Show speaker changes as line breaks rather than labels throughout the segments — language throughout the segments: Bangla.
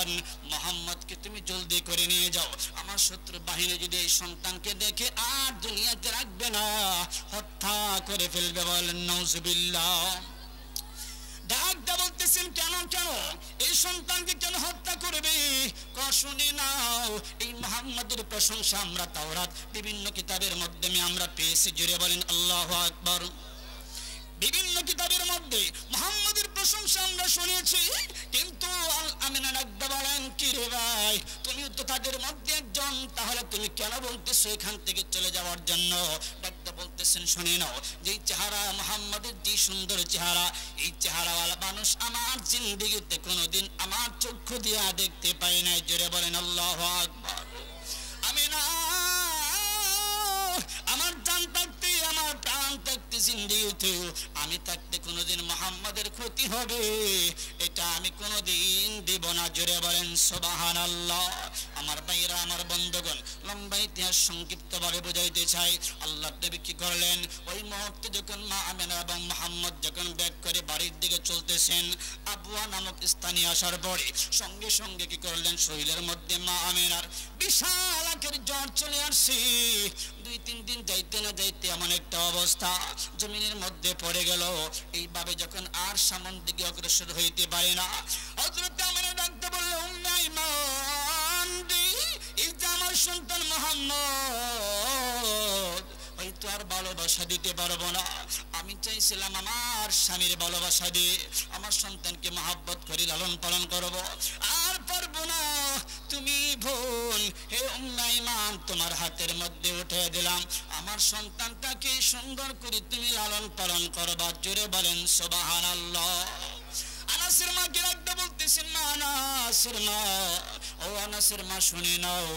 যান, মুহাম্মদকে তুমি জলদি করে নিয়ে যাও। আমার শত্রু বাহিনী যদি এই সন্তানকে দেখে আর দুনিয়াতে রাখবে না, হত্যা করে ফেলবে। বলেন নাউজুবিল্লাহ। ডাকটা বলতেছেন কেন কেন এই সন্তানকে কেন হত্যা করবে? শুনে নাও, এই মুহাম্মদের প্রশংসা আমরা তাওরাত বিভিন্ন কিতাবের মাধ্যমে আমরা পেয়েছি। জুড়ে বলেন আল্লাহু আকবার। বিভিন্ন কিতাবের মধ্যে মুহাম্মদের প্রশংসা আমরা শুনেছি, কিন্তু আমিনা ডাকতে বলেন কি রে ভাই, তুমি তো তাদের মধ্যে একজন, তাহলে তুমি কেন বলতেছো এখান থেকে চলে যাওয়ার জন্য? ডাকতে বলতেছেন শুনে নাও, যে চেহারা মুহাম্মদের, যে সুন্দর চেহারা, এই চেহারাওয়ালা মানুষ আমার জিন্দেগিতে কোনোদিন আমার চক্ষু দিয়া দেখতে পাই নাই। জোরে বলেন আল্লাহু আকবার। আমিনা আমার জান থাকতে, আমার প্রাণ থাকতে, জিন্দেগিতে আমি থাকতে কোনোদিন মুহাম্মদের ক্ষতি হবে এটা আমি কোনোদিন দিব না। জোরে বলেন সুবহানাল্লাহ। আমার ভাইরা, আমার বন্ধুগণ, লম্বা ইতিহাস সংক্ষিপ্ত ভাবে বুঝাইতে চাই। আল্লাহ নবী কি করলেন, ওই মুহূর্তে যখন মা আমিনা এবং মুহাম্মদ যখন ব্যাক করে বাড়ির দিকে চলতেছেন, আবওয়া নামক স্থানে আসার পরে সঙ্গে সঙ্গে কি করলেন, শরীরের মধ্যে মা আমিনার বিশাল আকারের জ্বর চলে আসছে। 2-3 দিন যাইতে না যাইতে এমন একটা অবস্থা জমিনের মধ্যে পড়ে গেল। এইভাবে যখন আর সামন দিকে অগ্রসর হইতে পারে না, হযরত আমিনা ডাকতে বলল, উম্মে আইমান, এই যে আমার সন্তান মুহাম্মদ, হয়তো আর ভালোবাসা দিতে পারবো না, আমি চাইছিলাম আমার স্বামীর ভালোবাসা দিয়ে আমার সন্তানকে মহব্বত করে লালন পালন করব, আর পারবো না। তুমি বোন, হে উম্মে আইমান, তোমার হাতের মধ্যে উঠে দিলাম, আমার সন্তানটাকে সুন্দর করে তুমি লালন পালন করবা। জোরে বলেন সুবহানাল্লাহ। আনাসের মা কে রাখতে বলতেছেন, না আনাসের মা, ও আনাসের মা শুনে নাও,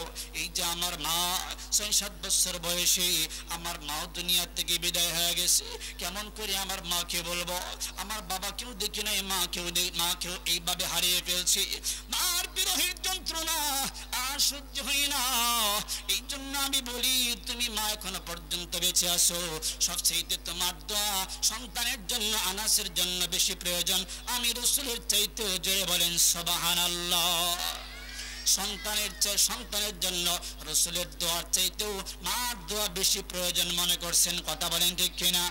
এই যে আমার মা 6-7 বছর বয়সে আমার মাও দুনিয়া থেকে বিদায় হয়ে গেছে। কেমন করে আমার মাকে বলবো? আমার বাবাকেও দেখি নাই, মাকেও এইভাবে হারিয়ে ফেলছি। মার বিরহের যন্ত্রণা আর সহ্য হয় না। এই জন্য আমি বলি, তুমি মা এখনো পর্যন্ত বেঁচে আছো, সবচেয়ে তোমার দোয়া সন্তানের জন্য, আনাসের জন্য বেশি প্রয়োজন। আমি রাসূলের চাইতেও জোরে বলেন সুবহানাল্লাহ। সন্তানের জন্য রাসূলের দোয়ার চাইতেও মার দোয়া বেশি প্রয়োজন মনে করছেন। কথা বলেন ঠিক কিনা?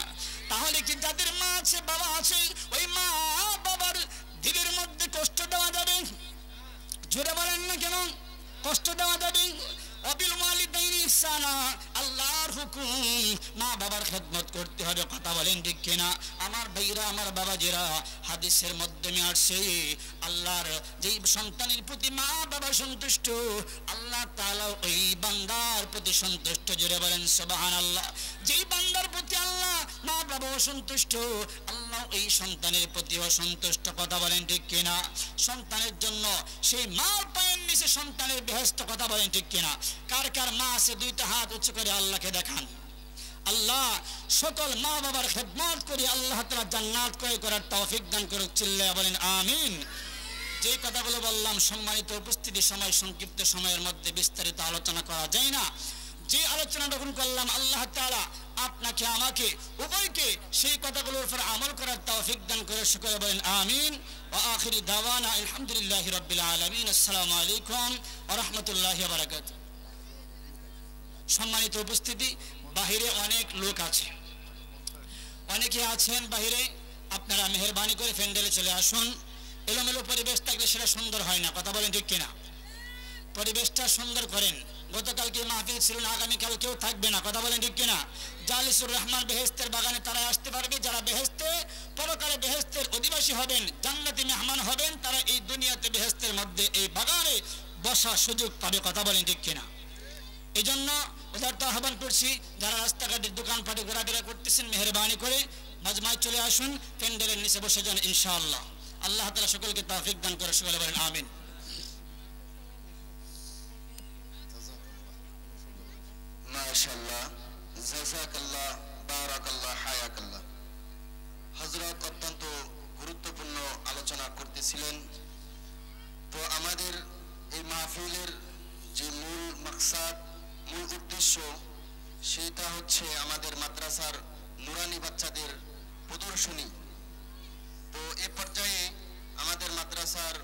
তাহলে কি যাদের মা আছে, বাবা আছে, ওই মা বাবার দিলের মধ্যে কষ্ট দেওয়া যাবে? জোরে বলেন না কেন কষ্ট দেওয়া যাবে? অবিল ওয়ালিদাইনি ইহসানা, আল্লাহর হুকুম, মা বাবার খেদমত করতে হবে। কথা বলেন ঠিক কিনা? আমার ভাইরা, আমার বাবাজিরা, হাদিসের মাধ্যমে আসছে, আল্লাহর যেই সন্তানের প্রতি মা বাবা সন্তুষ্ট, আল্লাহ তাআলা ওই বান্দার প্রতি সন্তুষ্ট। জোরে বলেন সুবহানাল্লাহ। যেই বান্দার প্রতি আল্লাহ মা বাবা অসন্তুষ্ট, আল্লাহ এই সন্তানের প্রতি অসন্তুষ্ট। কথা বলেন ঠিক কিনা? সন্তানের জন্য সেই মার পায়ের নিচে সন্তানের বেহেশত। কথা বলেন ঠিক কিনা? কার কার মা আছে, 2টা হাত উঁচু করে আল্লাহকে দেখান। আল্লাহ সকল মা বাবার খেদমত করে আল্লাহ তাআলা জান্নাত ক্রয় করার তৌফিক দান করুক। চিল্লায়া বলেন আমিন। যে কথাগুলো বললাম, সম্মানিত উপস্থিতি, সময় সংক্ষিপ্ত সময়ের মধ্যে বিস্তারিত আলোচনা করা যায় না। যে আলোচনা যখন করলাম, আল্লাহ তাআলা আপনাকে আমাকে উভয়কে সেই কথাগুলোর উপর আমল করার তৌফিক দান করে। সকলে বলেন আমিন। ওয়া আখিরি দাওয়ানা আলহামদুলিল্লাহি রাব্বিল আলামিন। আসসালামু আলাইকুম ওয়া রাহমাতুল্লাহি ওয়া বারাকাতুহু। সম্মানিত উপস্থিতি, বাহিরে অনেক লোক আছে, অনেকে আছেন বাহিরে, আপনারা মেহেরবানি করে প্যান্ডেলে চলে আসুন। এলোমেলো পরিবেশ থাকলে সেটা সুন্দর হয় না। কথা বলেন ঠিক কিনা? পরিবেশটা সুন্দর করেন। গতকালকে মাহফিল ছিল না, আগামীকালকেও থাকবে না। কথা বলেন ঠিক কিনা? জালিসুর রহমান বেহেশতের বাগানে তারা আসতে পারবে, যারা বেহেশতে পরকালে বেহেশতের অধিবাসী হবেন, জান্নাতি মেহমান হবেন, তারা এই দুনিয়াতে বেহেশতের মধ্যে এই বাগানে বসার সুযোগ পাবে। কথা বলেন ঠিক কিনা? এই জন্য উদারত আহ্বান করছি, যারা রাস্তাঘাটের দোকানপাটে ঘোরাফেরা করতেছেন, মেহেরবানি করে মাজমায় চলে আসুন, প্যান্ডেলের নিচে বসে যান ইনশাআল্লাহ। আল্লাহ তাআলা সকলকে তৌফিক দান করে। সকলে বলেন আমিন।
মাশাআল্লাহ, জাযাকাল্লাহ, বারাকাল্লাহ, হায়াকাল্লাহ। হযরত অত্যন্ত গুরুত্বপূর্ণ আলোচনা করতেছিলেন। তো আমাদের এই মাহফিলের যে মূল মাকসাদ, মূল উদ্দেশ্য, সেটা হচ্ছে আমাদের মাদ্রাসার নুরানি বাচ্চাদের প্রদর্শনী। তো এ পর্যায়ে আমাদের মাদ্রাসার